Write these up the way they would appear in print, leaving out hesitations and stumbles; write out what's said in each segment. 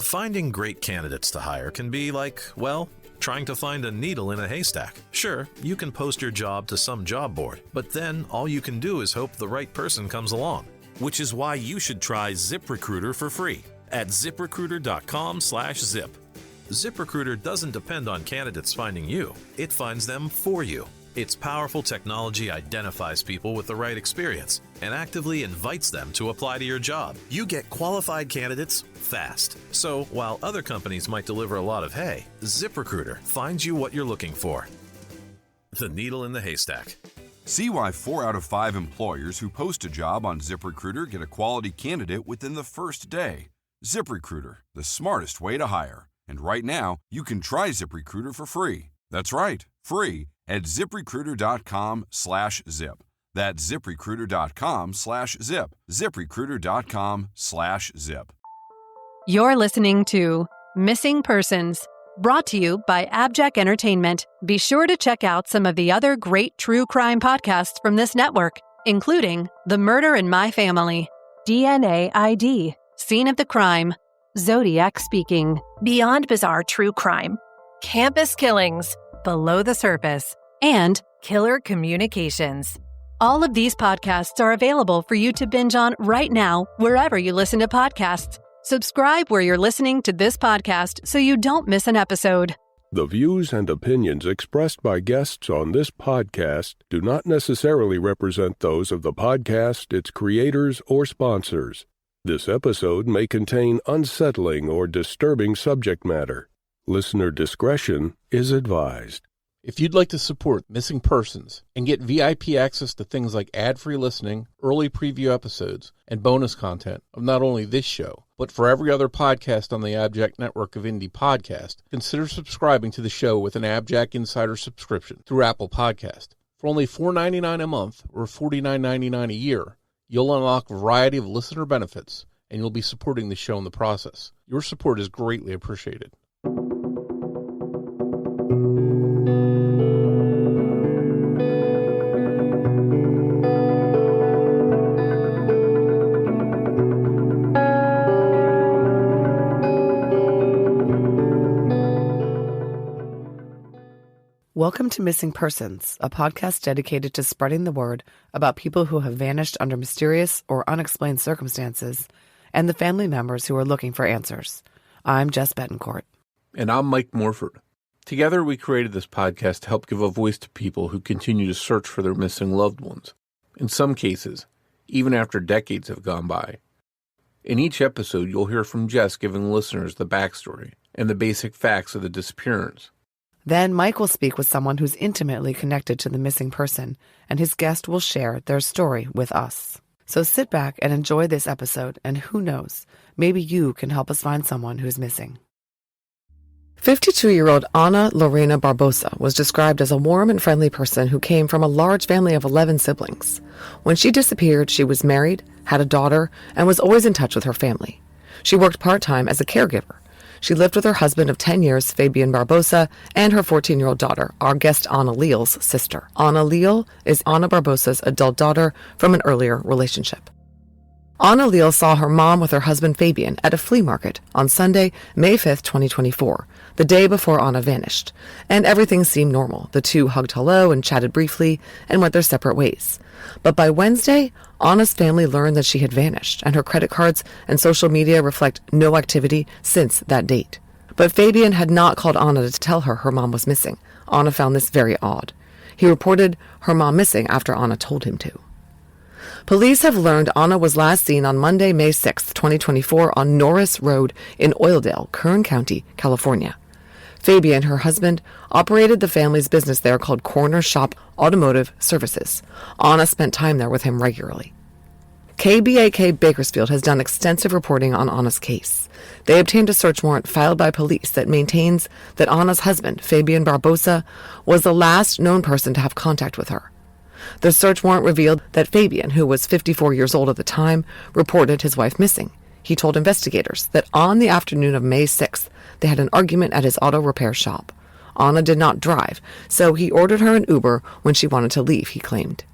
Finding great candidates to hire can be like, well, trying to find a needle in a haystack. Sure, you can post your job to some job board, but then all you can do is hope the right person comes along. Which is why you should try ZipRecruiter for free at ZipRecruiter.com/zip. ZipRecruiter doesn't depend on candidates finding you. It finds them for you. Its powerful technology identifies people with the right experience and actively invites them to apply to your job. You get qualified candidates fast. So while other companies might deliver a lot of hay, ZipRecruiter finds you what you're looking for. The needle in the haystack. See why 4 out of 5 employers who post a job on ZipRecruiter get a quality candidate within the first day. ZipRecruiter, the smartest way to hire. And right now, you can try ZipRecruiter for free. That's right, free at ZipRecruiter.com/zip. That's ZipRecruiter.com/zip. ZipRecruiter.com/zip. You're listening to Missing Persons, brought to you by AbJack Entertainment. Be sure to check out some of the other great true crime podcasts from this network, including The Murder in My Family, DNA ID, Scene of the Crime, Zodiac Speaking, Beyond Bizarre True Crime, Campus Killings, Below the Surface, and Killer Communications. All of these podcasts are available for you to binge on right now, wherever you listen to podcasts. Subscribe where you're listening to this podcast so you don't miss an episode. The views and opinions expressed by guests on this podcast do not necessarily represent those of the podcast, its creators, or sponsors. This episode may contain unsettling or disturbing subject matter. Listener discretion is advised. If you'd like to support Missing Persons and get VIP access to things like ad-free listening, early preview episodes, and bonus content of not only this show, but for every other podcast on the AbJack network of indie podcasts, consider subscribing to the show with an AbJack Insider subscription through Apple Podcast. For only $4.99 a month or $49.99 a year, you'll unlock a variety of listener benefits, and you'll be supporting the show in the process. Your support is greatly appreciated. Welcome to Missing Persons, a podcast dedicated to spreading the word about people who have vanished under mysterious or unexplained circumstances and the family members who are looking for answers. I'm Jess Betancourt. And I'm Mike Morford. Together, we created this podcast to help give a voice to people who continue to search for their missing loved ones. In some cases, even after decades have gone by. In each episode, you'll hear from Jess giving listeners the backstory and the basic facts of the disappearance. Then Mike will speak with someone who's intimately connected to the missing person, and his guest will share their story with us. So sit back and enjoy this episode, and who knows, maybe you can help us find someone who's missing. 52-year-old Ana Barbosa was described as a warm and friendly person who came from a large family of 11 siblings. When she disappeared, she was married, had a daughter, and was always in touch with her family. She worked part-time as a caregiver. She lived with her husband of 10 years, Fabian Barbosa, and her 14-year-old daughter, our guest Ana Leal's sister. Ana Leal is Ana Barbosa's adult daughter from an earlier relationship. Ana Leal saw her mom with her husband Fabian at a flea market on Sunday, May 5th, 2024, the day before Ana vanished, and everything seemed normal. The two hugged hello and chatted briefly and went their separate ways. But by Wednesday, Ana's family learned that she had vanished, and her credit cards and social media reflect no activity since that date. But Fabian had not called Ana to tell her mom was missing. Ana found this very odd. He reported her mom missing after Ana told him to. Police have learned Ana was last seen on Monday, May 6, 2024, on Norris Road in Oildale, Kern County, California. Fabian, her husband, operated the family's business there called Corner Shop Automotive Services. Ana spent time there with him regularly. KBAK Bakersfield has done extensive reporting on Ana's case. They obtained a search warrant filed by police that maintains that Ana's husband, Fabian Barbosa, was the last known person to have contact with her. The search warrant revealed that Fabian, who was 54 years old at the time, reported his wife missing. He told investigators that on the afternoon of May 6th, they had an argument at his auto repair shop. Ana did not drive, so he ordered her an Uber when she wanted to leave, he claimed.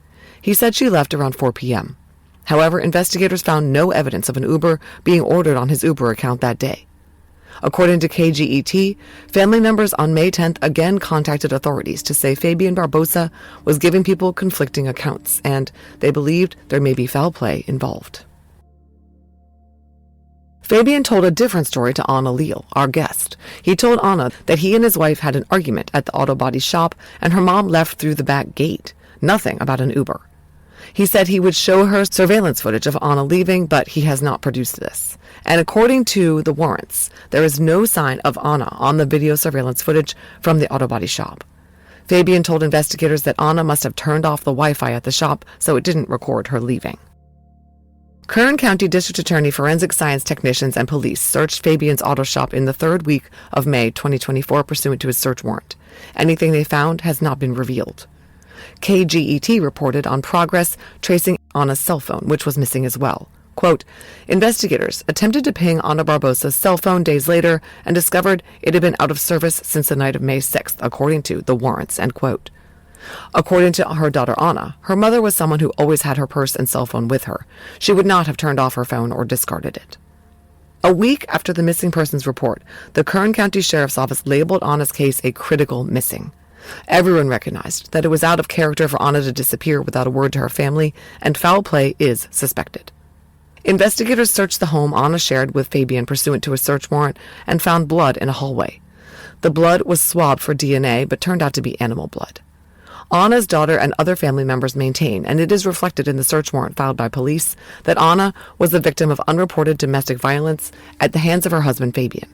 He said she left around 4 p.m. However, investigators found no evidence of an Uber being ordered on his Uber account that day. According to KGET, family members on May 10th again contacted authorities to say Fabian Barbosa was giving people conflicting accounts, and they believed there may be foul play involved. Fabian told a different story to Ana Leal, our guest. He told Ana that he and his wife had an argument at the auto body shop and her mom left through the back gate. Nothing about an Uber. He said he would show her surveillance footage of Ana leaving, but he has not produced this. And according to the warrants, there is no sign of Ana on the video surveillance footage from the auto body shop. Fabian told investigators that Ana must have turned off the Wi-Fi at the shop so it didn't record her leaving. Kern County District Attorney, forensic science technicians, and police searched Fabian's auto shop in the third week of May 2024 pursuant to his search warrant. Anything they found has not been revealed. KGET reported on progress tracing Ana's cell phone, which was missing as well. Quote, investigators attempted to ping Ana Barbosa's cell phone days later and discovered it had been out of service since the night of May 6th, according to the warrants, end quote. According to her daughter Ana, her mother was someone who always had her purse and cell phone with her. She would not have turned off her phone or discarded it. A week after the missing persons report, the Kern County Sheriff's Office labeled Ana's case a critical missing. Everyone recognized that it was out of character for Ana to disappear without a word to her family, and foul play is suspected. Investigators searched the home Ana shared with Fabian pursuant to a search warrant and found blood in a hallway. The blood was swabbed for DNA but turned out to be animal blood. Ana's daughter and other family members maintain, and it is reflected in the search warrant filed by police, that Ana was the victim of unreported domestic violence at the hands of her husband Fabian.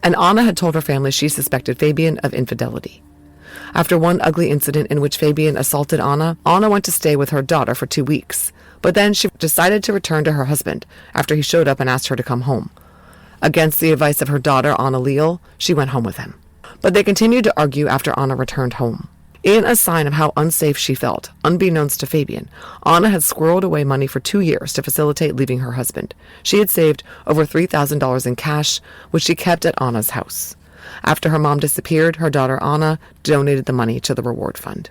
And Ana had told her family she suspected Fabian of infidelity. After one ugly incident in which Fabian assaulted Ana went to stay with her daughter for 2 weeks. But then she decided to return to her husband after he showed up and asked her to come home. Against the advice of her daughter, Ana Leal, she went home with him. But they continued to argue after Ana returned home. In a sign of how unsafe she felt, unbeknownst to Fabian, Ana had squirreled away money for 2 years to facilitate leaving her husband. She had saved over $3,000 in cash, which she kept at Ana's house. After her mom disappeared, her daughter Ana donated the money to the reward fund.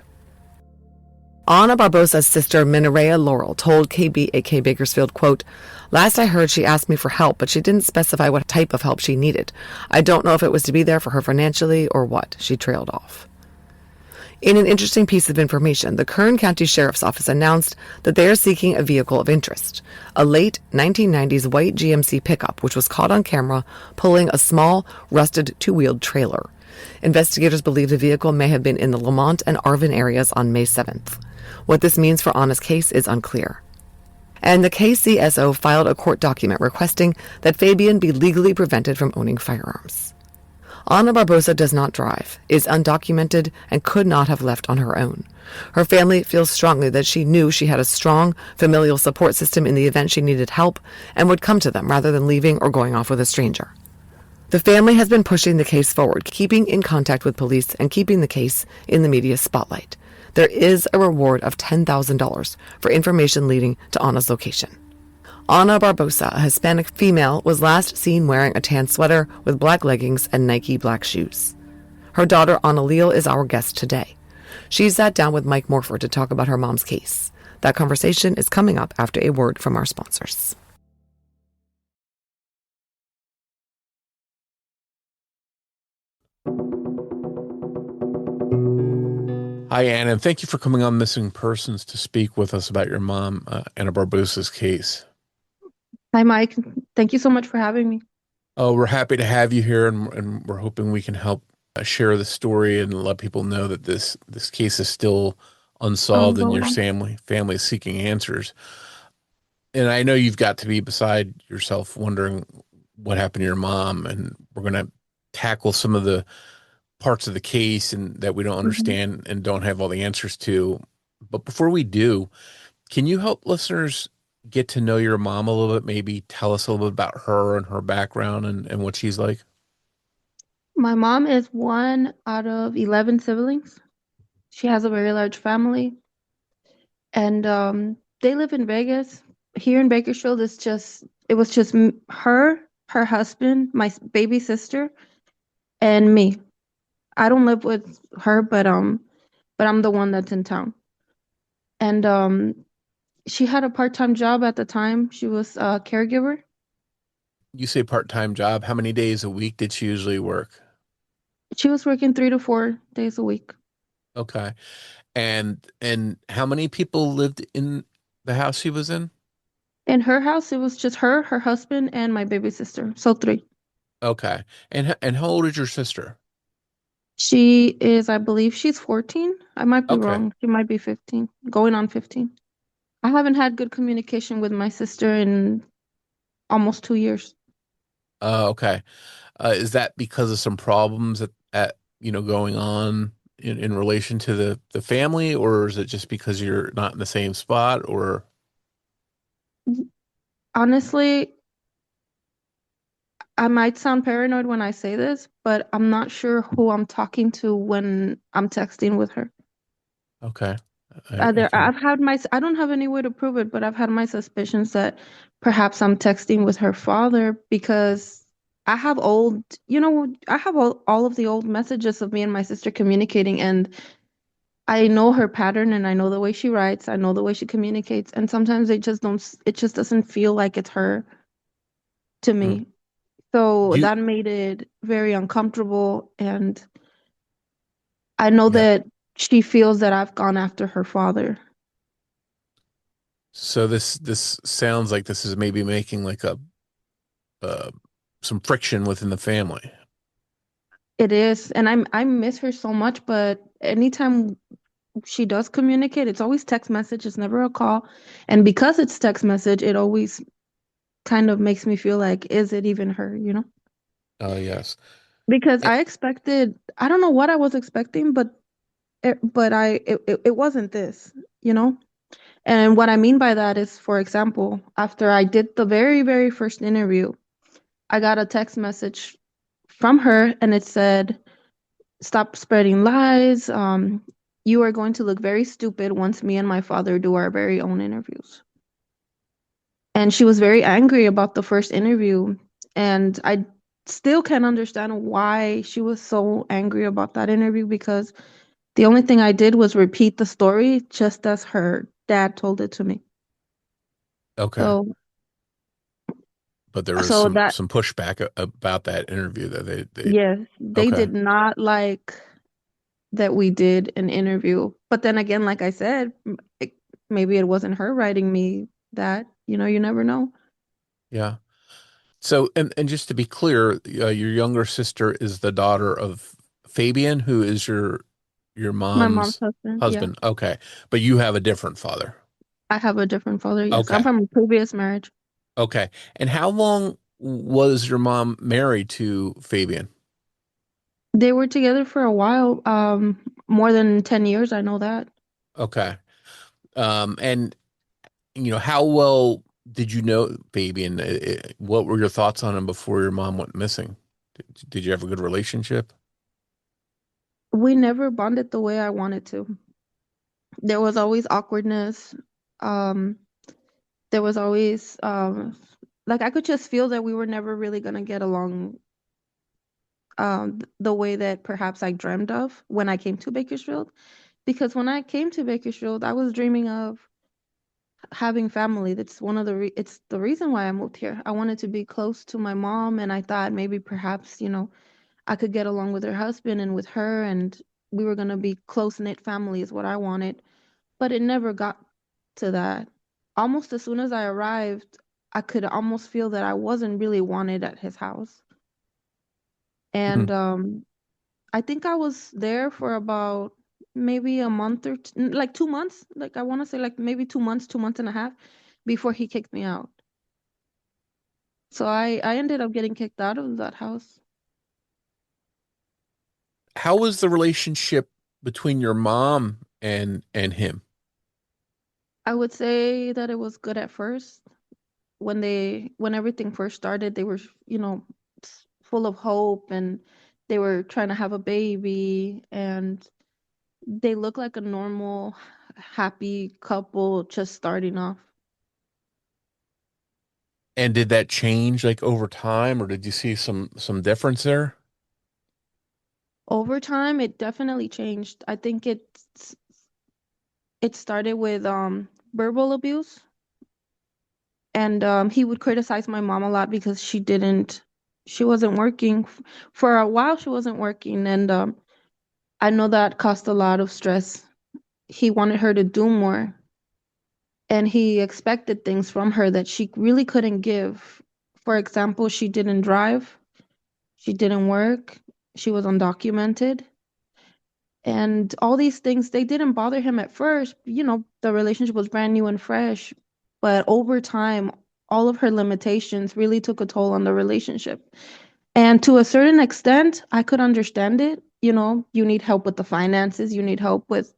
Ana Barbosa's sister, Maria Laurel, told KBAK Bakersfield, quote, last I heard she asked me for help, but she didn't specify what type of help she needed. I don't know if it was to be there for her financially or what. She trailed off. In an interesting piece of information, the Kern County Sheriff's Office announced that they are seeking a vehicle of interest, a late 1990s white GMC pickup, which was caught on camera pulling a small, rusted two-wheeled trailer. Investigators believe the vehicle may have been in the Lamont and Arvin areas on May 7th. What this means for Ana's case is unclear. And the KCSO filed a court document requesting that Fabian be legally prevented from owning firearms. Ana Barbosa does not drive, is undocumented, and could not have left on her own. Her family feels strongly that she knew she had a strong familial support system in the event she needed help and would come to them rather than leaving or going off with a stranger. The family has been pushing the case forward, keeping in contact with police and keeping the case in the media spotlight. There is a reward of $10,000 for information leading to Ana's location. Ana Barbosa, a Hispanic female, was last seen wearing a tan sweater with black leggings and Nike black shoes. Her daughter, Ana Leal, is our guest today. She sat down with Mike Morford to talk about her mom's case. That conversation is coming up after a word from our sponsors. Hi, Anna, and thank you for coming on Missing Persons to speak with us about your mom, Ana Barbosa's case. Hi, Mike. Thank you so much for having me. Oh, we're happy to have you here, and we're hoping we can help share the story and let people know that this case is still unsolved and your family is seeking answers. And I know you've got to be beside yourself wondering what happened to your mom, and we're going to tackle some of the parts of the case and that we don't understand and don't have all the answers to. But before we do, can you help listeners get to know your mom a little bit? Maybe tell us a little bit about her and her background and what she's like. My mom is one out of 11 siblings. She has a very large family. And they live in Vegas. Here in Bakersfield, it was just her husband, my baby sister, and me. I don't live with her, but I'm the one that's in town. And she had a part-time job at the time. She was a caregiver. You say part-time job. How many days a week did she usually work? She was working 3 to 4 days a week. Okay. And how many people lived in the house she was in? In her house, it was just her husband, and my baby sister. So three. Okay. And how old is your sister? She is, I believe she's 14. I might be Okay. wrong. She might be 15, going on 15. I haven't had good communication with my sister in almost 2 years. Okay. Is that because of some problems going on in relation to the family, or is it just because you're not in the same spot, or Honestly, I might sound paranoid when I say this, but I'm not sure who I'm talking to when I'm texting with her. okay. I can I don't have any way to prove it, but I've had my suspicions that perhaps I'm texting with her father because I have all of the old messages of me and my sister communicating, and I know her pattern and I know the way she writes, I know the way she communicates, and sometimes it just doesn't feel like it's her to mm. me. So Do you that made it very uncomfortable, and I know yeah. that she feels that I've gone after her father. So this sounds like this is maybe making like a uh some friction within the family. It is, and I miss her so much, but anytime she does communicate, it's always text message, it's never a call. And because it's text message, it always kind of makes me feel like, is it even her, you know? Oh, yes. Because Eh, I don't know what I was expecting, it wasn't this, you know? And what I mean by that is, for example, after I did the very, very first interview, I got a text message from her and it said, stop spreading lies. You are going to look very stupid once me and my father do our very own interviews. And she was very angry about the first interview. And I still can't understand why she was so angry about that interview because the only thing I did was repeat the story just as her dad told it to me. okay. So, But there was so that, some pushback about that interview that they yes, they okay. did not like that we did an interview. But then again, like I said, maybe it wasn't her writing me that, you never know. Yeah. So and just to be clear, your younger sister is the daughter of Fabian, who is your My mom's mom's husband, yeah. husband. Okay. But you have a different father. I have a different father, yes. I'm Okay. from a previous marriage. Okay. And how long was your mom married to Fabian? They were together for a while, more than 10 years, I know that. Okay. And how well did you know Fabian? What were your thoughts on him before your mom went missing? Did you have a good relationship? We never bonded the way I wanted to. There was always awkwardness. Um, there was always like I could just feel that we were never really gonna get along the way that perhaps I dreamed of when I came to Bakersfield. Because when I came to Bakersfield, I was dreaming of having family. That's it's the reason why I moved here. I wanted to be close to my mom, and I thought maybe perhaps, I could get along with her husband and with her, and we were gonna be close-knit family is what I wanted. But it never got to that. Almost as soon as I arrived, I could almost feel that I wasn't really wanted at his house. Hmm. And I think I was there for about maybe a month or like 2 months. Like I want to say like maybe 2 months, 2 months and a half before he kicked me out. So I ended up getting kicked out of that house. How was the relationship between your mom and him? I would say that it was good at first. When everything first started, they were, full of hope, and they were trying to have a baby, and they looked like a normal, happy couple just starting off. And did that change like over time, or did you see some difference there? Over time, it definitely changed. I think it started with verbal abuse, And he would criticize my mom a lot because she wasn't working. For a while, she wasn't working. And I know that caused a lot of stress. He wanted her to do more. And he expected things from her that she really couldn't give. For example, she didn't drive, she didn't work, she was undocumented. And all these things, they didn't bother him at first. The relationship was brand new and fresh. But over time, all of her limitations really took a toll on the relationship. And to a certain extent, I could understand it. You need help with the finances, you need help with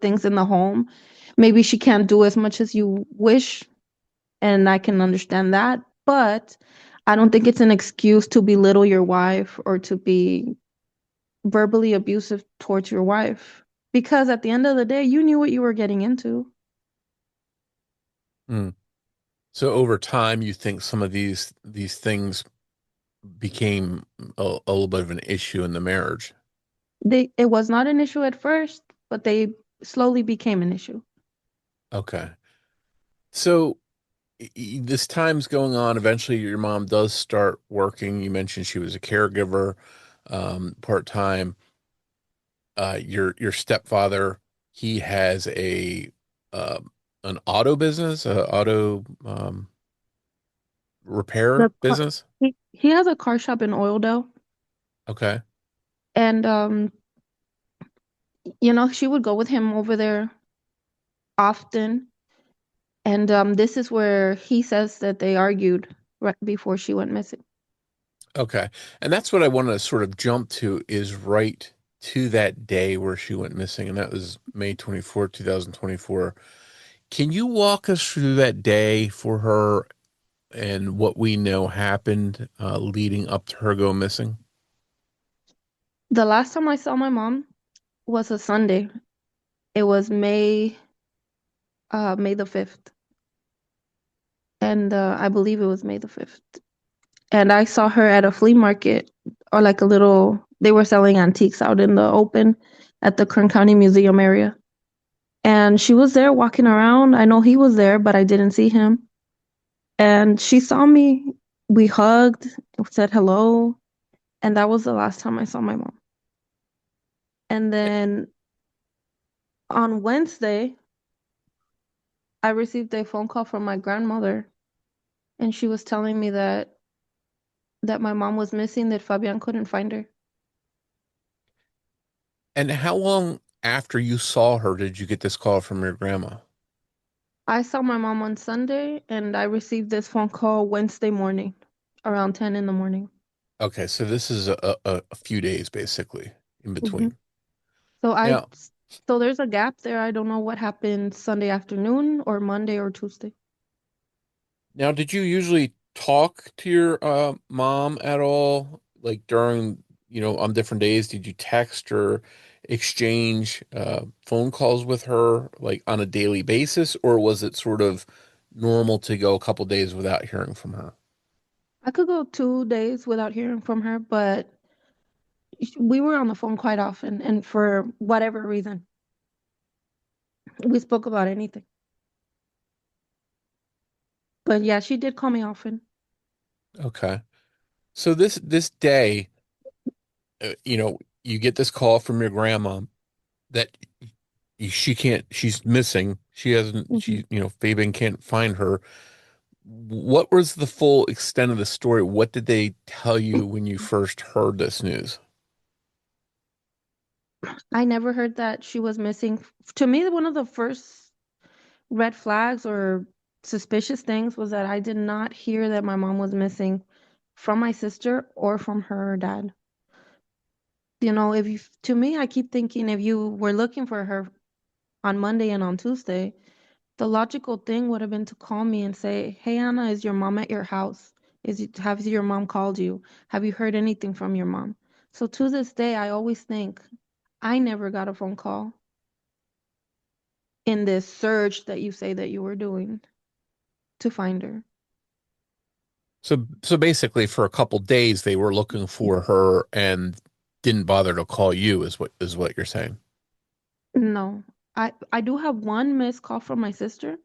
things in the home. Maybe she can't do as much as you wish, and I can understand that. But I don't think it's an excuse to belittle your wife or to be verbally abusive towards your wife, because at the end of the day, you knew what you were getting into. Mm. So over time, you think some of these things became a little bit of an issue in the marriage. It was not an issue at first, but they slowly became an issue. Okay. So this time's going on. Eventually, your mom does start working. You mentioned she was a caregiver, part-time. Your stepfather, he has uh, an auto business, a auto repair The car, business. he has a car shop in Oildale, Okay. and she would go with him over there often. And this is where he says that they argued right before she went missing. Okay. And that's what I want to sort of jump to is right to that day where she went missing, and that was May 24th, 2024. Can you walk us through that day for her and what we know happened leading up to her go missing? The last time I saw my mom was a Sunday. It was May the 5th. And I believe it was May the 5th. And I saw her at a flea market, or like they were selling antiques out in the open at the Kern County Museum area. And she was there walking around. I know he was there, but I didn't see him. And she saw me. We hugged, said hello. And that was the last time I saw my mom. And then on Wednesday, I received a phone call from my grandmother, and she was telling me that my mom was missing, that Fabian couldn't find her. And how long after you saw her did you get this call from your grandma? I saw my mom on Sunday, and I received this phone call Wednesday morning, around 10 in the morning. Okay, so this is a few days basically in hmm between. So Now, so there's a gap there. I don't know what happened Sunday afternoon or Monday or Tuesday. now, did you usually talk to your mom at all? Like during, on different days, did you text or exchange phone calls with her like on a daily basis, or was it sort of normal to go a couple days without hearing from her? I could go 2 days without hearing from her, but we were on the phone quite often, and for whatever reason, we spoke about anything. But yeah, she did call me often. Okay. So this day, you get this call from your grandma that she can't, she's missing. She hasn't, hmm Fabian can't find her. What was the full extent of the story? What did they tell you when you first heard this news? I never heard that she was missing. To me, one of the first red flags or suspicious things was that I did not hear that my mom was missing from my sister or from her dad. If to me, I keep thinking if you were looking for her on Monday and on Tuesday, the logical thing would have been to call me and say, "Hey Anna, is your mom at your house? Has your mom called you? Have you heard anything from your mom?" So to this day, I always think I never got a phone call in this search that you say that you were doing to find her. So basically, for a couple days, they were looking for her and didn't bother to call you, is what you're saying. No. I do have one missed call from my sister.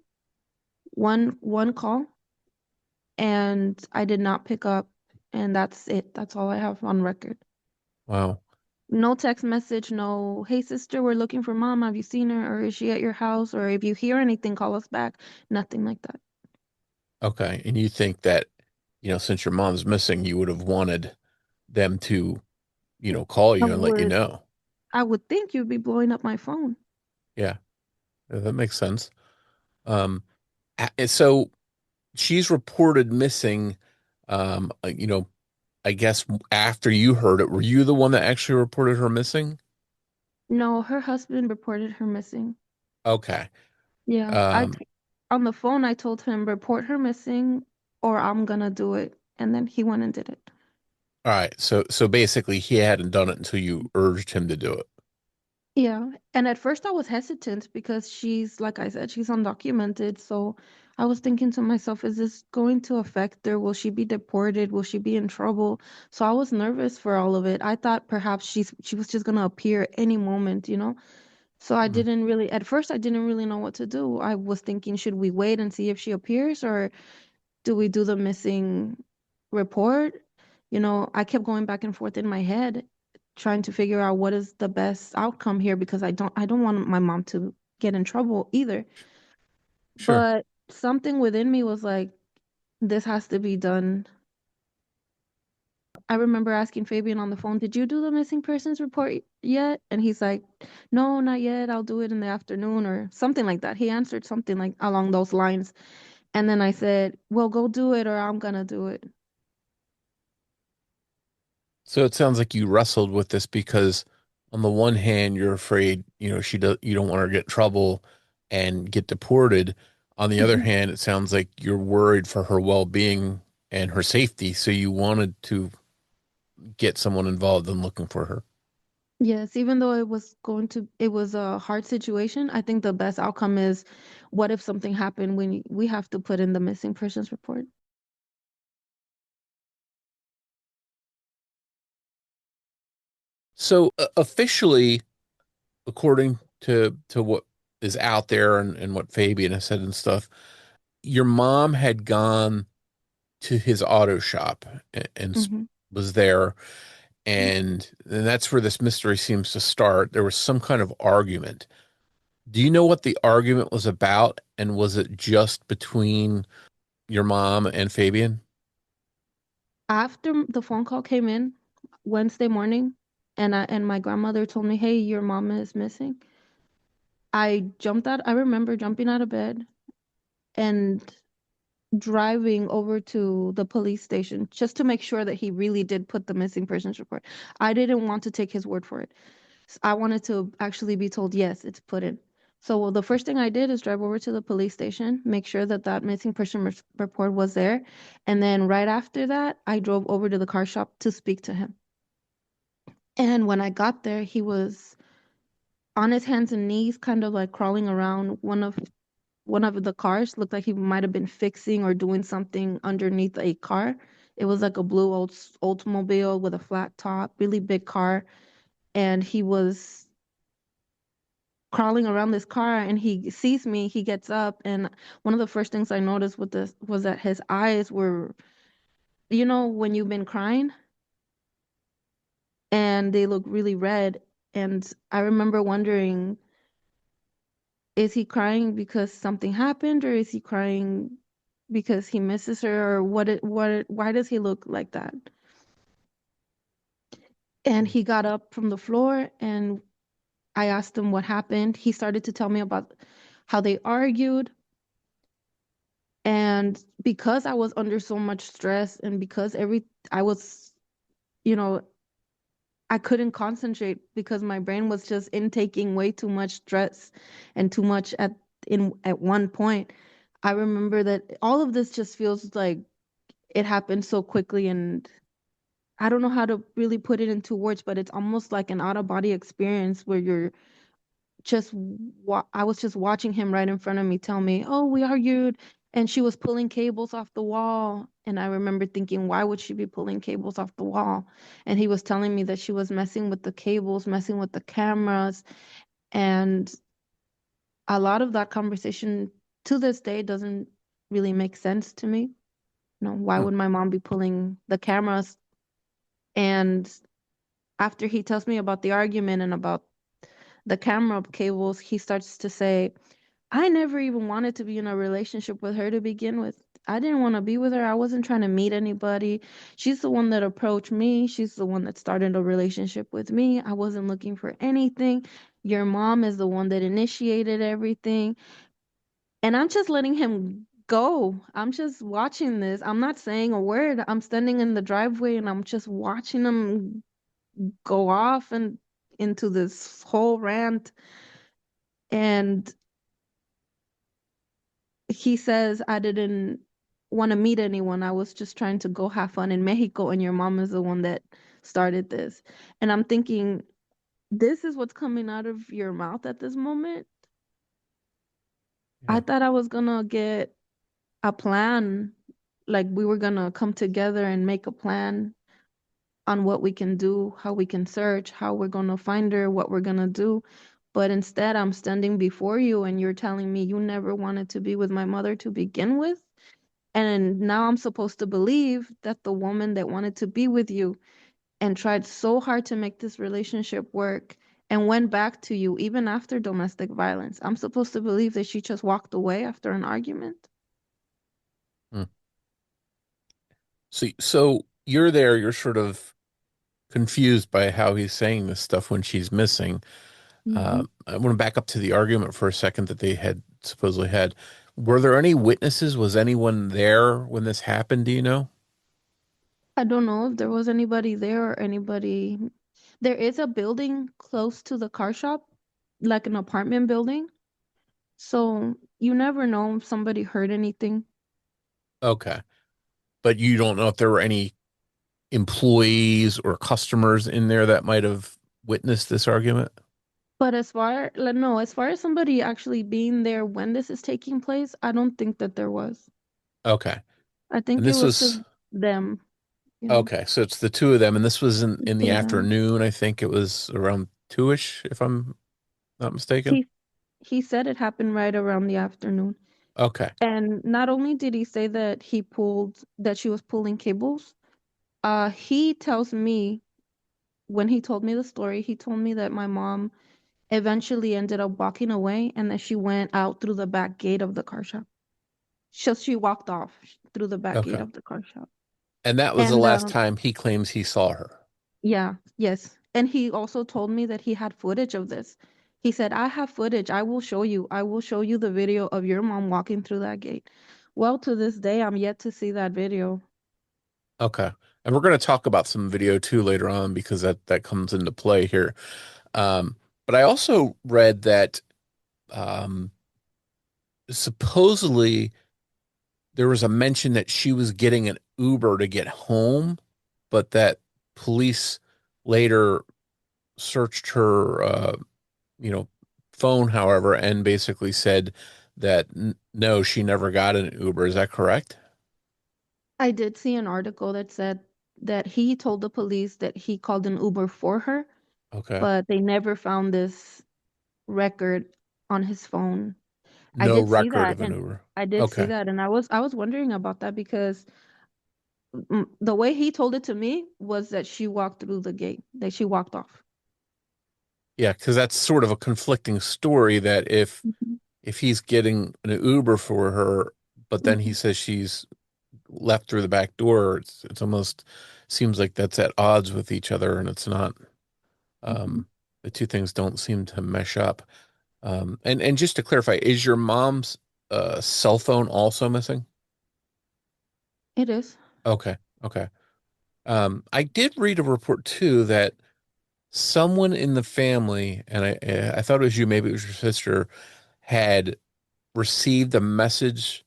One call. and I did not pick up, and that's it. That's all I have on record. Wow. No text message, no, hey sister, we're looking for mom. Have you seen her? Or is she at your house? Or if you hear anything, call us back. Nothing like that. Okay. And you think that, since your mom's missing, you would have wanted them to, call I you and let you would know. I would think you'd be blowing up my phone. Yeah, that makes sense. Um, and so she's reported missing, you know, I guess after you heard it, were you the one that actually reported her missing? No, her husband reported her missing. Okay. Yeah, Um, on the phone I told him report her missing or I'm gonna do it. And then he went and did it. all right. So basically he hadn't done it until you urged him to do it. Yeah, and at first I was hesitant because she's, like I said, she's undocumented. So I was thinking to myself, is this going to affect her? Will she be deported? Will she be in trouble? So I was nervous for all of it. I thought perhaps she was just gonna appear any moment, you know? So I Mm. didn't really, at first I didn't really know what to do. I was thinking, should we wait and see if she appears, or do we do the missing report? You know, I kept going back and forth in my head, trying to figure out what is the best outcome here because I don't want my mom to get in trouble either. Sure. But something within me was like, this has to be done. I remember asking Fabian on the phone, did you do the missing persons report yet? And he's like, no, not yet. I'll do it in the afternoon or something like that. He answered something like along those lines. And then I said, well, go do it or I'm gonna do it. So it sounds like you wrestled with this because on the one hand, you're afraid, you don't want her to get in trouble and get deported. On the other Mhm. hand, it sounds like you're worried for her well-being and her safety, so you wanted to get someone involved in looking for her. Yes, even though it was a hard situation, I think the best outcome is what if something happened when we have to put in the missing persons report. So officially, according to what is out there and what Fabian has said and stuff, your mom had gone to his auto shop and Hmm. was there, and that's where this mystery seems to start. There was some kind of argument. Do you know what the argument was about, and was it just between your mom and Fabian? After the phone call came in Wednesday morning, and my grandmother told me, "Hey, your mom is missing." I remember jumping out of bed and driving over to the police station just to make sure that he really did put the missing persons report. I didn't want to take his word for it. I wanted to actually be told, yes, it's put in. So the first thing I did is drive over to the police station, make sure that that missing person report was there. And then right after that, I drove over to the car shop to speak to him. And when I got there, he was on his hands and knees, kind of like crawling around one of the cars. Looked like he might have been fixing or doing something underneath a car. It was like a blue Oldsmobile with a flat top, really big car. And he was crawling around this car and he sees me, he gets up, and one of the first things I noticed with this was that his eyes were, when you've been crying and they look really red. And I remember wondering, is he crying because something happened, or is he crying because he misses her, or why does he look like that? And he got up from the floor and I asked him what happened. He started to tell me about how they argued. And because I was under so much stress and because I was, you know, I couldn't concentrate because my brain was just intaking way too much stress and too much at one point. I remember that all of this just feels like it happened so quickly, and I don't know how to really put it into words, but it's almost like an out of body experience where you're I was just watching him right in front of me tell me, "Oh, we argued and she was pulling cables off the wall." And I remember thinking, "Why would she be pulling cables off the wall?" And he was telling me that she was messing with the cables, messing with the cameras, and a lot of that conversation to this day doesn't really make sense to me. Why Hmm. would my mom be pulling the cameras? And after he tells me about the argument and about the camera cables, he starts to say, I never even wanted to be in a relationship with her to begin with. I didn't want to be with her. I wasn't trying to meet anybody. She's the one that approached me. She's the one that started a relationship with me. I wasn't looking for anything. Your mom is the one that initiated everything. And I'm just letting him go. I'm just watching this. I'm not saying a word. I'm standing in the driveway and I'm just watching him go off and into this whole rant. And he says, I didn't want to meet anyone. I was just trying to go have fun in Mexico, and your mom is the one that started this. And I'm thinking, this is what's coming out of your mouth at this moment. I Yeah. thought I was gonna get a plan, like we were gonna come together and make a plan on what we can do, how we can search, how we're gonna find her, what we're gonna do. But instead, I'm standing before you and you're telling me you never wanted to be with my mother to begin with. And now I'm supposed to believe that the woman that wanted to be with you and tried so hard to make this relationship work and went back to you even after domestic violence, I'm supposed to believe that she just walked away after an argument? Hmm. So you're there, you're sort of confused by how he's saying this stuff when she's missing. Hmm. I want to back up to the argument for a second that they had supposedly had. Were there any witnesses? Was anyone there when this happened? Do you know? I don't know if there was anybody there or anybody. There is a building close to the car shop, like an apartment building. So you never know if somebody heard anything. Okay. But you don't know if there were any employees or customers in there that might have witnessed this argument? But as far as somebody actually being there when this is taking place, I don't think that there was. Okay. I And think it this was just was them, you know. okay. So it's the two of them, and this was in the Yeah. afternoon. I think it was around 2-ish, if I'm not mistaken. He he said it happened right around the afternoon. Okay. And not only did he say that she was pulling cables, he tells me when he told me the story, he told me that my mom eventually ended up walking away and that she went out through the back gate of the car shop. She walked off through the back gate Okay. of the car shop. And that was the And last time he claims he saw her. yeah, yes. And he also told me that he had footage of this. He said, I have footage. I will show you. I will show you the video of your mom walking through that gate. Well, to this day, I'm yet to see that video. Okay. And we're going to talk about some video too later on because that comes into play here. But I also read that um, supposedly there was a mention that she was getting an Uber to get home, but that police later searched her, you know, phone, however, and basically said that no, she never got an Uber. Is that correct? I did see an article that said that he told the police that he called an Uber for her, Okay. but they never found this record on his phone. I No did see record that, of an and Uber. I did see Okay. that, and I was wondering about that because the way he told it to me was that she walked through the gate, that she walked off. Yeah, because that's sort of a conflicting story that Mhm. if he's getting an Uber for her, but then he Mhm. says she's left through the back door, it's almost seems like that's at odds with each other, and it's not. Mhm. Um, the two things don't seem to mesh up. And just to clarify, is your mom's cell phone also missing? It is. Okay, okay. I did read a report too that someone in the family, and I thought it was you, maybe it was your sister, had received a message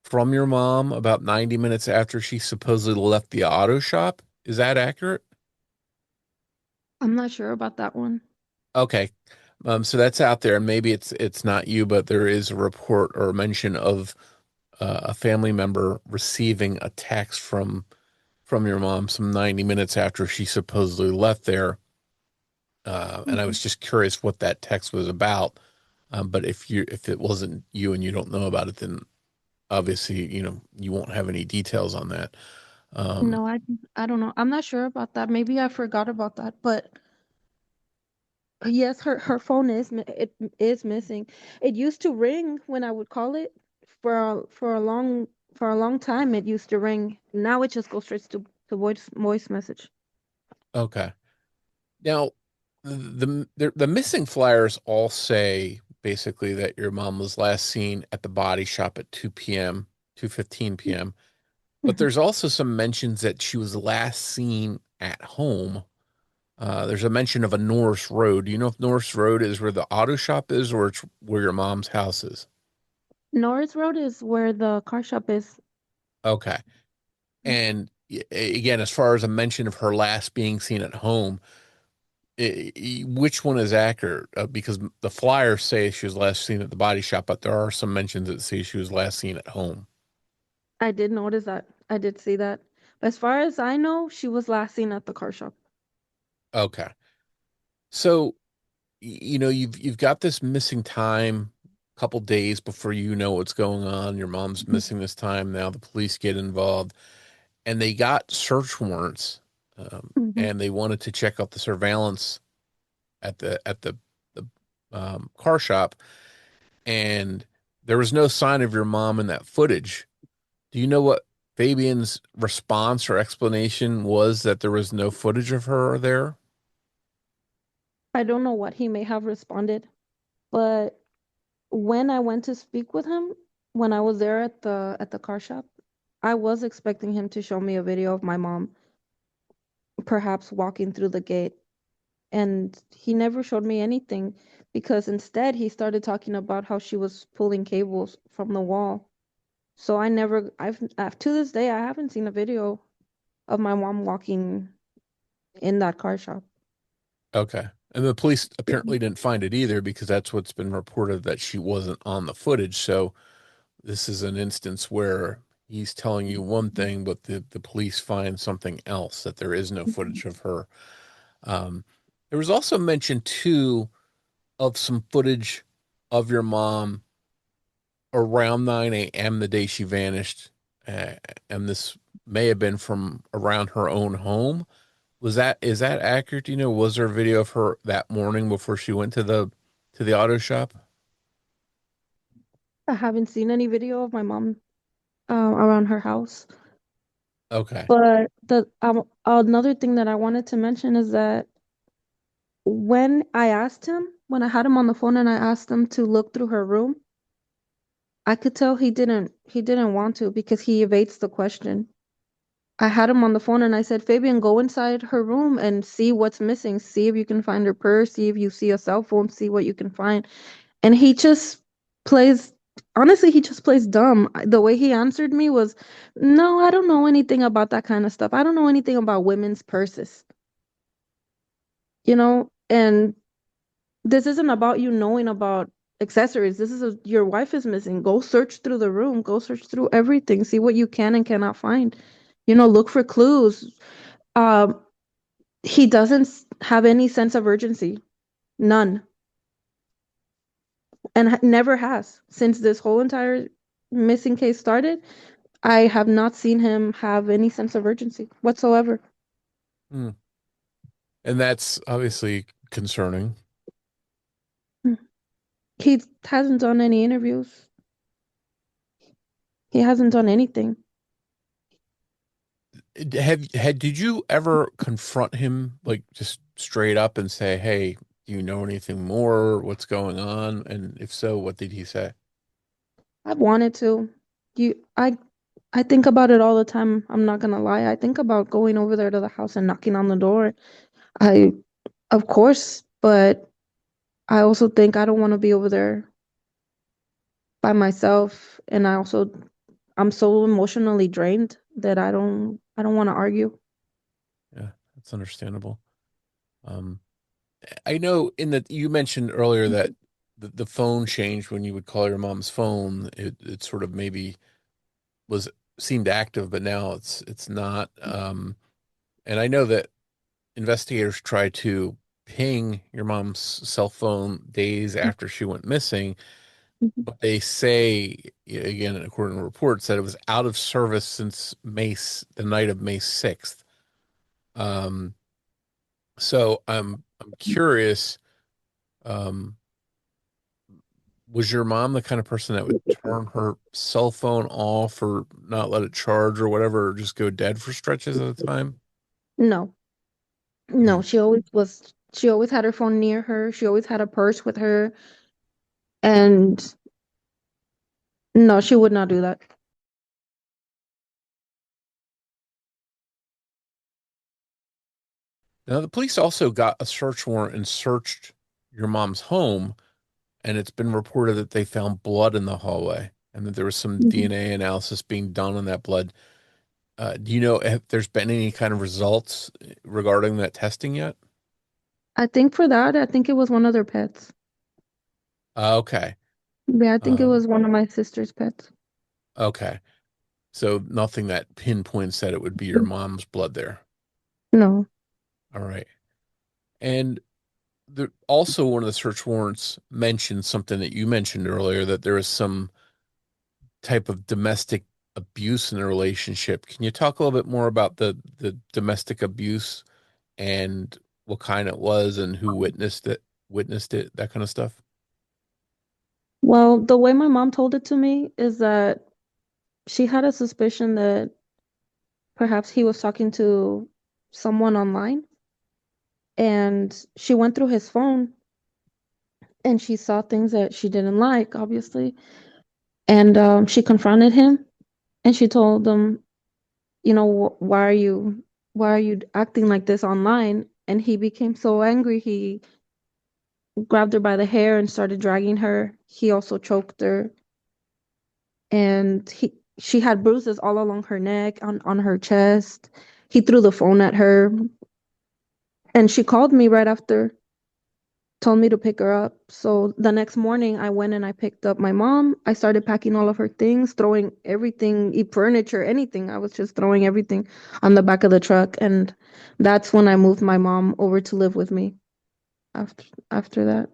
from your mom about 90 minutes after she supposedly left the auto shop. Is that accurate? I'm not sure about that one. Okay. So that's out there, and maybe it's not you, but there is a report or a mention of a family member receiving a text from your mom some 90 minutes after she supposedly left there. And I Mhm. was just curious what that text was about. But if it wasn't you and you don't know about it, then obviously, you won't have any details on that. Um, No, I don't know. I'm not sure about that. Maybe I forgot about that. But yes, her phone it is missing. It used to ring when I would call it for a long time. It used to ring. Now it just goes straight to voice message. okay. Now, the missing flyers all say basically that your mom was last seen at the body shop at 2 p.m., 2:15 p.m. But Mhm. there's also some mentions that she was last seen at home. There's a mention of a Norris Road. Do you know if Norris Road is where the auto shop is or it's where your mom's house is? Norris Road is where the car shop is. Okay. And again, as far as a mention of her last being seen at home, which one is accurate? Because the flyers say she was last seen at the body shop, but there are some mentions that say she was last seen at home. I did notice that. I did see that. As far as I know, she was last seen at the car shop. Okay. So, you've got this missing time, a couple days before you know what's going on. Your mom's missing this time. Now the police get involved and they got search warrants, Hmm. and they wanted to check out the surveillance at the car shop, and there was no sign of your mom in that footage. Do you know what Fabian's response or explanation was that there was no footage of her there? I don't know what he may have responded, but when I went to speak with him, when I was there at the car shop, I was expecting him to show me a video of my mom, perhaps walking through the gate, and he never showed me anything because instead he started talking about how she was pulling cables from the wall. So to this day, I haven't seen a video of my mom walking in that car shop. Okay. And the police apparently didn't find it either because that's what's been reported that she wasn't on the footage. So this is an instance where he's telling you one thing, but the police find something else, that there is no footage of her. Um, there was also mention too of some footage of your mom around 9 a.m. the day she vanished. Uh, and this may have been from around her own home. Is that accurate? Do you know, was there a video of her that morning before she went to the auto shop? I haven't seen any video of my mom around her house. Okay. But the another thing that I wanted to mention is that when I had him on the phone and I asked him to look through her room, I could tell he didn't want to because he evades the question. I had him on the phone and I said, Fabian, go inside her room and see what's missing. See if you can find her purse, see if you see a cell phone, see what you can find. And he just plays, honestly, he just plays dumb. The way he answered me was, no, I don't know anything about that kind of stuff. I don't know anything about women's purses, And this isn't about you knowing about accessories. Your wife is missing. Go search through the room, go search through everything, see what you can and cannot find. Look for clues. Um, he doesn't have any sense of urgency, none, and never has since this whole entire missing case started. I have not seen him have any sense of urgency whatsoever. Hmm. And that's obviously concerning. He hasn't done any interviews. He hasn't done anything. Did you ever confront him like just straight up and say, "Hey, do you know anything more? What's going on?" And if so, what did he say? I've wanted to. You, I think about it all the time. I'm not gonna lie. I think about going over there to the house and knocking on the door. I, of course, but I also think I don't want to be over there by myself, and I'm so emotionally drained that I don't want to argue. Yeah, that's understandable. Um, I know in that you mentioned earlier that the phone changed when you would call your mom's phone. It sort of maybe was seemed active, but now it's not. And I know that investigators tried to ping your mom's cell phone days after she went missing, Mhm. But they say, again, according to reports, that it was out of service since the night of May 6th. Um, so I'm curious, um, was your mom the kind of person that would turn her cell phone off or not let it charge or whatever, or just go dead for stretches at a time? No, Hmm. no, she always had her phone near her. She always had a purse with her. And no, she would not do that. Now, the police also got a search warrant and searched your mom's home, and it's been reported that they found blood in the hallway and that there was some Mhm. DNA analysis being done on that blood. Do you know if there's been any kind of results regarding that testing yet? I think for that, I think it was one of their pets. Okay. Yeah, I think it Um, was one of my sister's pets. okay. So nothing that pinpoints that it would be your mom's blood there. No. All right. And also one of the search warrants mentioned something that you mentioned earlier, that there is some type of domestic abuse in a relationship. Can you talk a little bit more about the domestic abuse and what kind it was and who witnessed it, that kind of stuff? Well, the way my mom told it to me is that she had a suspicion that perhaps he was talking to someone online, and she went through his phone and she saw things that she didn't like, obviously. And she confronted him and she told him, why are you acting like this online? And he became so angry, he grabbed her by the hair and started dragging her. He also choked her, and she had bruises all along her neck, on her chest. He threw the phone at her, and she called me right after, told me to pick her up. So the next morning, I went and I picked up my mom. I started packing all of her things, throwing everything, furniture, anything. I was just throwing everything on the back of the truck, and that's when I moved my mom over to live with me after that.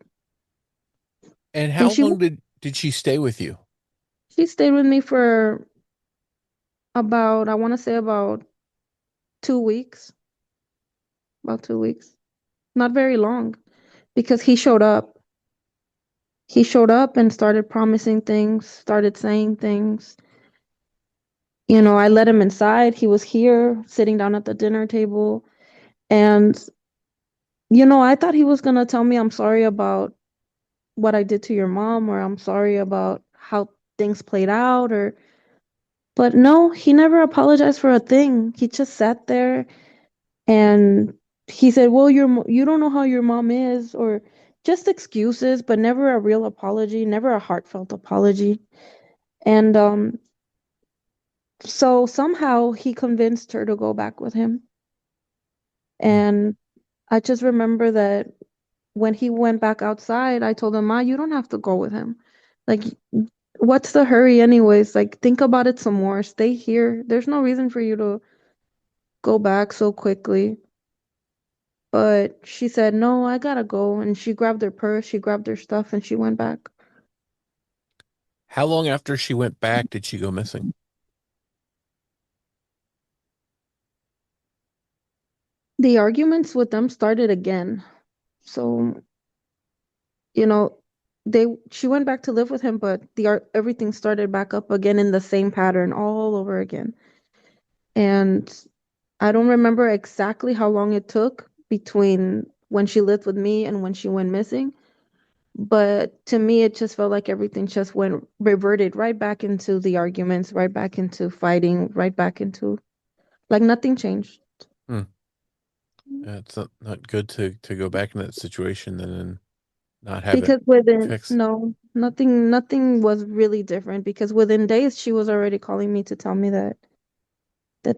And And how long did she stay with you? she stayed with me for about, I want to say, about 2 weeks. About 2 weeks. Not very long, because he showed up. He showed up and started promising things, started saying things. I let him inside. He was here sitting down at the dinner table. And, I thought he was going to tell me, I'm sorry about what I did to your mom, or I'm sorry about how things played out, but no, he never apologized for a thing. He just sat there and he said, "Well, you don't know how your mom is," or just excuses, but never a real apology, never a heartfelt apology. And so somehow he convinced her to go back with him. Hmm. And I just remember that when he went back outside, I told him, "Ma, you don't have to go with him. Like, what's the hurry, anyways? Like, think about it some more. Stay here. There's no reason for you to go back so quickly." But she said, "No, I gotta go." And she grabbed her purse, she grabbed her stuff, and she went back. How long after she went back did she go missing? The arguments with them started again. So, you know, she went back to live with him, but everything started back up again in the same pattern all over again. And I don't remember exactly how long it took between when she lived with me and when she went missing. But to me, it just felt like everything just reverted right back into the arguments, right back into fighting, right back into, like, nothing changed. Hmm. Yeah, it's not good to go back in that situation and not have it Because within, fixed. no, nothing was really different, because within days she was already calling me to tell me that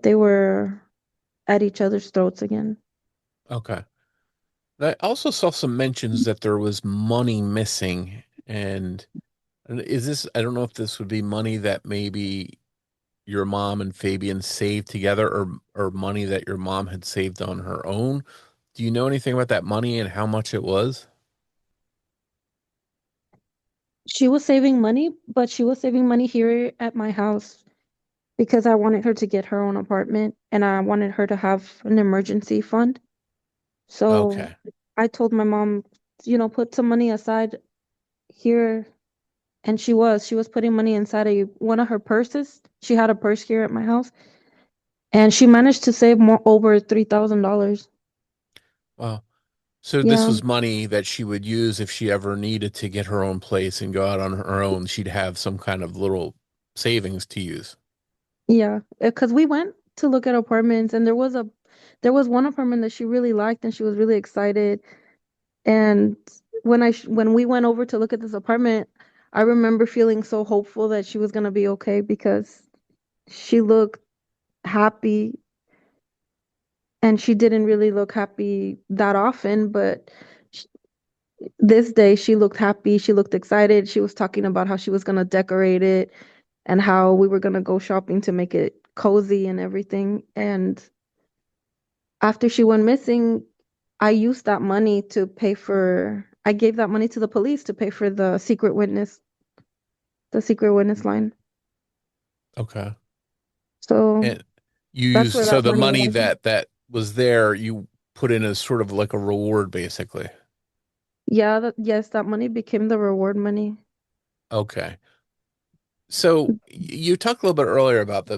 they were at each other's throats again. Okay. I also saw some mentions that there was money missing. And is this, I don't know if this would be money that maybe your mom and Fabian saved together, or money that your mom had saved on her own. Do you know anything about that money and how much it was? She was saving money, but she was saving money here at my house because I wanted her to get her own apartment and I wanted her to have an emergency fund. So Okay. I told my mom, put some money aside here. And she was putting money inside one of her purses. She had a purse here at my house, and she managed to save more over $3,000. Well, so this Yeah, was money that she would use if she ever needed to get her own place and go out on her own. She'd have some kind of little savings to use. yeah. Because we went to look at apartments, and there was one apartment that she really liked, and she was really excited. And when we went over to look at this apartment, I remember feeling so hopeful that she was gonna be okay because she looked happy, and she didn't really look happy that often, but this day she looked happy, she looked excited. She was talking about how she was going to decorate it and how we were going to go shopping to make it cozy and everything. And after she went missing, I gave that money to the police to pay for the secret witness line. Okay. So And you that's used where so that the money money went. that was there, you put in as sort of like a reward, basically. Yeah, yes, that money became the reward money. Okay. So you talked a little bit earlier about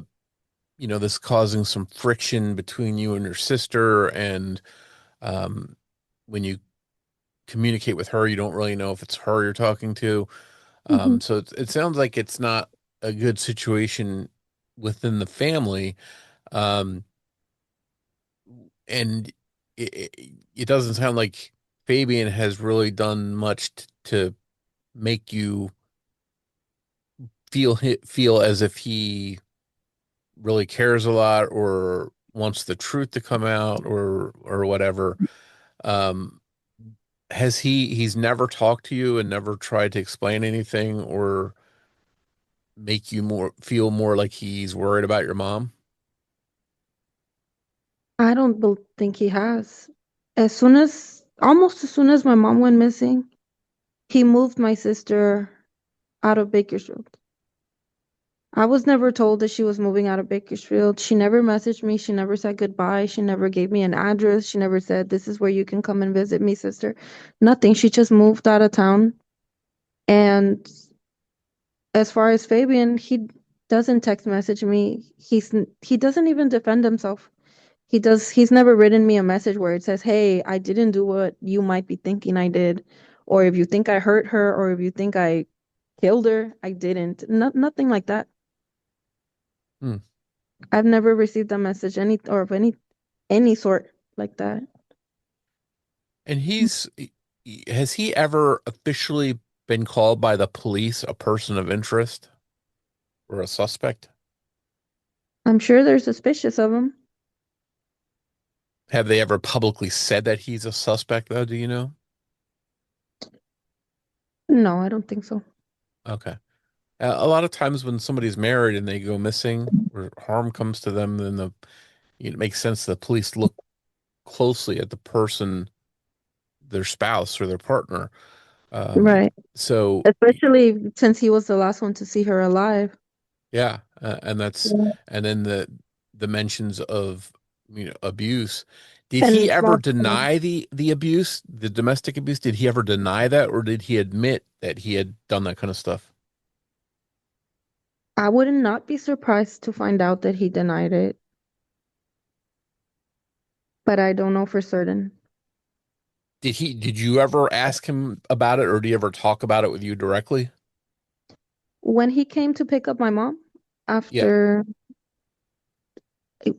this causing some friction between you and your sister, and um, when you communicate with her, you don't really know if it's her you're talking to. Hmm. So it sounds like it's not a good situation within the family. Um, and it doesn't sound like Fabian has really done much to make you feel as if he really cares a lot or wants the truth to come out or whatever. Um, he's never talked to you and never tried to explain anything or make you feel more like he's worried about your mom? I don't think he has. Almost as soon as my mom went missing, he moved my sister out of Bakersfield. I was never told that she was moving out of Bakersfield. She never messaged me. She never said goodbye. She never gave me an address. She never said, "This is where you can come and visit me, sister." Nothing. She just moved out of town. And as far as Fabian, he doesn't text message me. He doesn't even defend himself. He's never written me a message where it says, "Hey, I didn't do what you might be thinking I did," or if you think I hurt her, or if you think I killed her, I didn't. Nothing like that. Hmm. I've never received a message of any sort like that. And has he ever officially been called by the police a person of interest or a suspect? I'm sure they're suspicious of him. Have they ever publicly said that he's a suspect, though? Do you know? No, I don't think so. Okay. A lot of times when somebody's married and they go missing or harm comes to them, then it makes sense the police look closely at the person, their spouse or their partner. Um, Right. so Especially since he was the last one to see her alive. yeah, Yeah. and then the mentions of abuse. Did he And ever well, deny the abuse, the domestic abuse? Did he ever deny that, or did he admit that he had done that kind of stuff? I would not be surprised to find out that he denied it, but I don't know for certain. Did you ever ask him about it, or did he ever talk about it with you directly? When he came to pick up my mom Yeah. after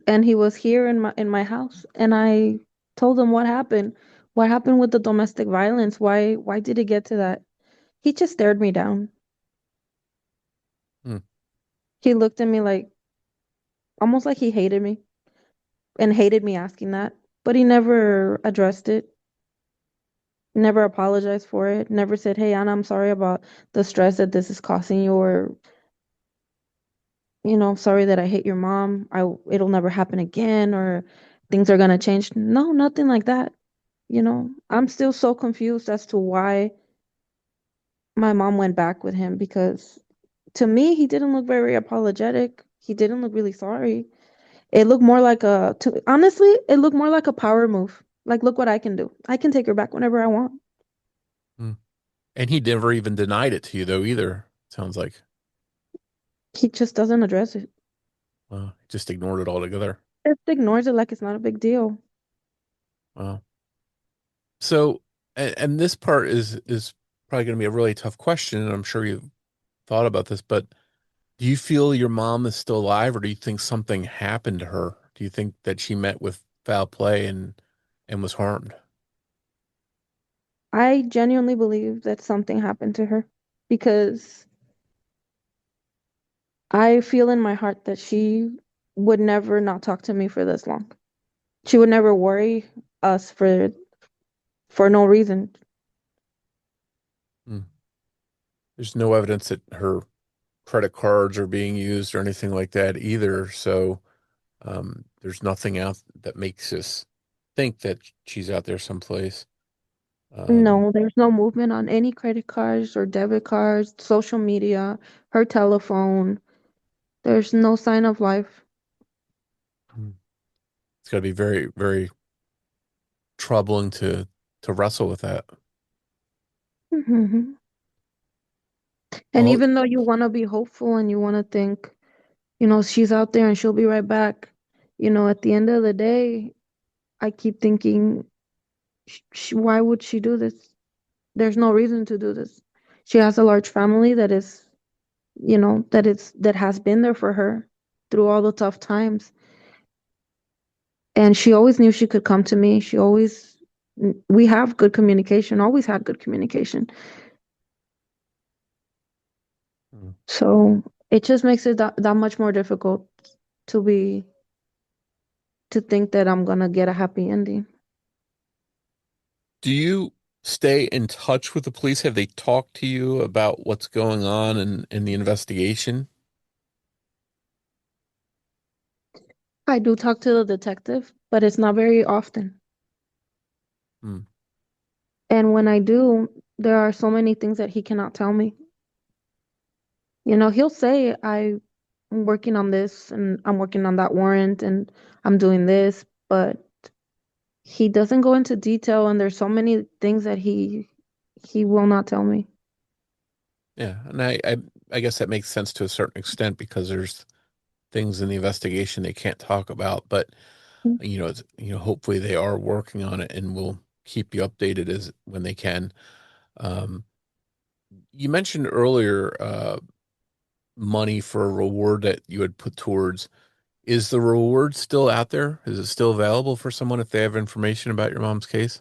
and he was here in my house, and I told him what happened with the domestic violence, why did it get to that. He just stared me down. Hmm. He looked at me like almost like he hated me and hated me asking that, but he never addressed it, never apologized for it, never said, "Hey, Anna, I'm sorry about the stress that this is causing you," or "Sorry that I hate your mom. It'll never happen again," or "Things are gonna change." No, nothing like that. I'm still so confused as to why my mom went back with him because to me, he didn't look very apologetic. He didn't look really sorry. It looked more like honestly, it looked more like a power move. Like, look what I can do. I can take her back whenever I want. Hmm. And he never even denied it to you, though, either, sounds like. He just doesn't address it. Just ignored it altogether. Just ignores it like it's not a big deal. Wow. So, and this part is probably going to be a really tough question, and I'm sure you've thought about this, but do you feel your mom is still alive, or do you think something happened to her? Do you think that she met with foul play and was harmed? I genuinely believe that something happened to her because I feel in my heart that she would never not talk to me for this long. She would never worry us for no reason. Hmm. There's no evidence that her credit cards are being used or anything like that either. So there's nothing out that makes us think that she's out there someplace. No, there's no movement on any credit cards or debit cards, social media, her telephone. There's no sign of life. Hmm. It's got to be very, very troubling to wrestle with that. Hmm. And Well, even though you want to be hopeful and you want to think, she's out there and she'll be right back, at the end of the day, I keep thinking, why would she do this? There's no reason to do this. She has a large family that has been there for her through all the tough times. And she always knew she could come to me. We have good communication, always had good communication. hmm. So it just makes it that much more difficult to be to think that I'm gonna get a happy ending. Do you stay in touch with the police? Have they talked to you about what's going on in the investigation? I do talk to the detective, but it's not very often. Hmm. And when I do, there are so many things that he cannot tell me. He'll say I'm working on this and I'm working on that warrant and I'm doing this, but he doesn't go into detail and there's so many things that he will not tell me. Yeah, and I guess that makes sense to a certain extent because there's things in the investigation they can't talk about, but hopefully they are working on it and will keep you updated as when they can. Um, you mentioned earlier money for a reward that you had put towards. Is the reward still out there? Is it still available for someone if they have information about your mom's case?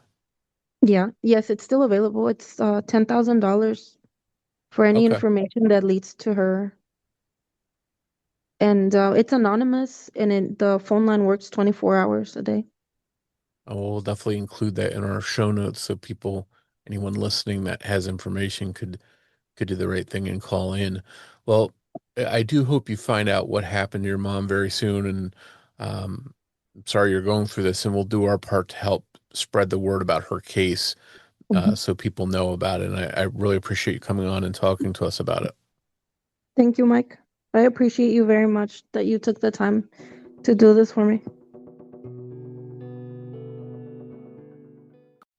Yeah, yes, it's still available. It's $10,000 for any Okay. information that leads to her. And it's anonymous and the phone line works 24 hours a day. I will definitely include that in our show notes so anyone listening that has information could do the right thing and call in. Well, I do hope you find out what happened to your mom very soon. And I'm sorry you're going through this, and we'll do our part to help spread the word about her case Mhm. so people know about it. And I really appreciate you coming on and talking to us about it. Thank you, Mike. I appreciate you very much that you took the time to do this for me.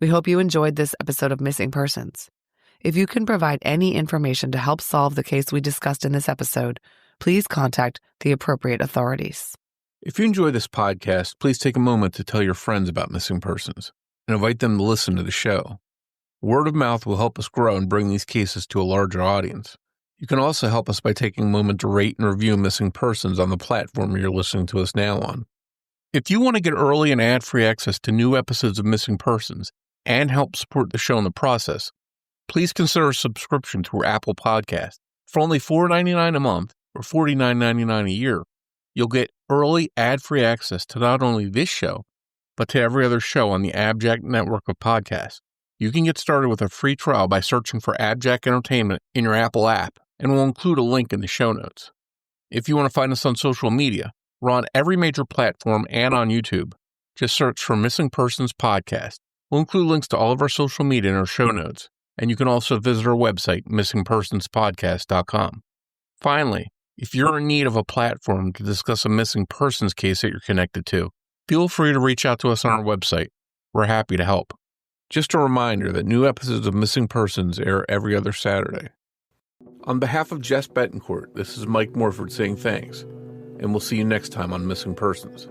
We hope you enjoyed this episode of Missing Persons. If you can provide any information to help solve the case we discussed in this episode, please contact the appropriate authorities. If you enjoy this podcast, please take a moment to tell your friends about Missing Persons and invite them to listen to the show. Word of mouth will help us grow and bring these cases to a larger audience. You can also help us by taking a moment to rate and review Missing Persons on the platform you're listening to us now on. If you want to get early and ad-free access to new episodes of Missing Persons and help support the show in the process, please consider a subscription through Apple Podcasts. For only $4.99 a month or $49.99 a year, you'll get early ad-free access to not only this show, but to every other show on the AbJack network of podcasts. You can get started with a free trial by searching for AbJack Entertainment in your Apple app, and we'll include a link in the show notes. If you want to find us on social media, we're on every major platform and on YouTube. Just search for Missing Persons Podcast. We'll include links to all of our social media in our show notes. And you can also visit our website, missingpersonspodcast.com. Finally, if you're in need of a platform to discuss a missing persons case that you're connected to, feel free to reach out to us on our website. We're happy to help. Just a reminder that new episodes of Missing Persons air every other Saturday. On behalf of Jess Betancourt, this is Mike Morford saying thanks, and we'll see you next time on Missing Persons.